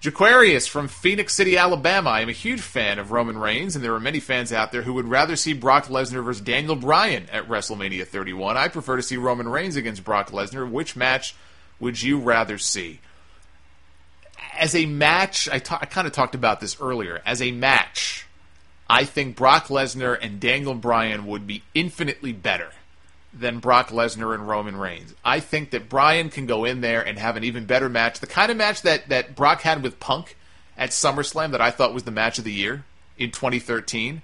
Jaquarius from Phoenix City, Alabama. I am a huge fan of Roman Reigns, and there are many fans out there who would rather see Brock Lesnar versus Daniel Bryan at WrestleMania 31. I prefer to see Roman Reigns against Brock Lesnar. Which match would you rather see? As a match, I kind of talked about this earlier. As a match, I think Brock Lesnar and Daniel Bryan would be infinitely better than Brock Lesnar and Roman Reigns. I think that Bryan can go in there and have an even better match. The kind of match that Brock had with Punk at SummerSlam that I thought was the match of the year in 2013.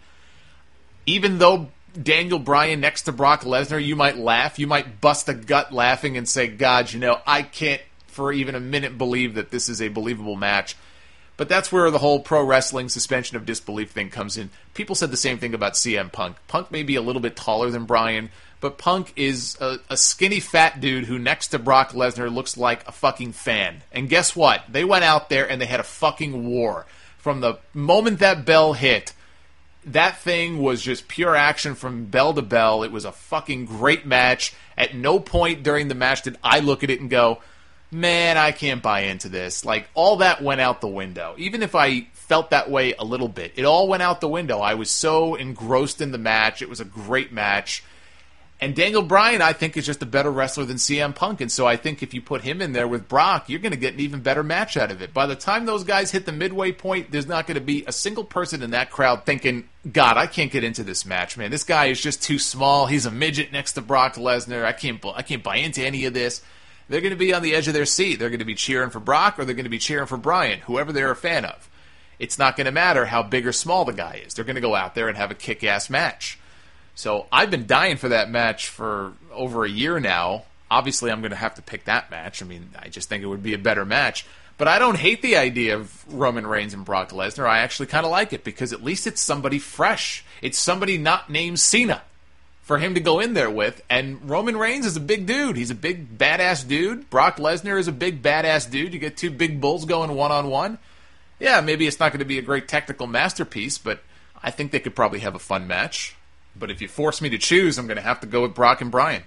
Even though Daniel Bryan next to Brock Lesnar, you might laugh. You might bust a gut laughing and say, God, I can't for even a minute believe that this is a believable match. But that's where the whole pro wrestling suspension of disbelief thing comes in. People said the same thing about CM Punk. Punk may be a little bit taller than Bryan, but Punk is a skinny fat dude who next to Brock Lesnar looks like a fucking fan. And guess what? They went out there and they had a fucking war. From the moment that bell hit, that thing was just pure action from bell to bell. It was a fucking great match. At no point during the match did I look at it and go, man, I can't buy into this. Like, all that went out the window. Even if I felt that way a little bit, it all went out the window. I was so engrossed in the match. It was a great match. And Daniel Bryan, I think, is just a better wrestler than CM Punk. And so I think if you put him in there with Brock, you're going to get an even better match out of it. By the time those guys hit the midway point, there's not going to be a single person in that crowd thinking, God, I can't get into this match, man. This guy is just too small. He's a midget next to Brock Lesnar. I can't buy into any of this. They're going to be on the edge of their seat. They're going to be cheering for Brock or they're going to be cheering for Bryan, whoever they're a fan of. It's not going to matter how big or small the guy is. They're going to go out there and have a kick-ass match. So I've been dying for that match for over a year now. Obviously, I'm going to have to pick that match. I mean, I just think it would be a better match. But I don't hate the idea of Roman Reigns and Brock Lesnar. I actually kind of like it because at least it's somebody fresh. It's somebody not named Cena for him to go in there with. And Roman Reigns is a big dude. He's a big, badass dude. Brock Lesnar is a big, badass dude. You get two big bulls going one-on-one. Yeah, maybe it's not going to be a great technical masterpiece, but I think they could probably have a fun match. But if you force me to choose, I'm going to have to go with Brock and Bryan.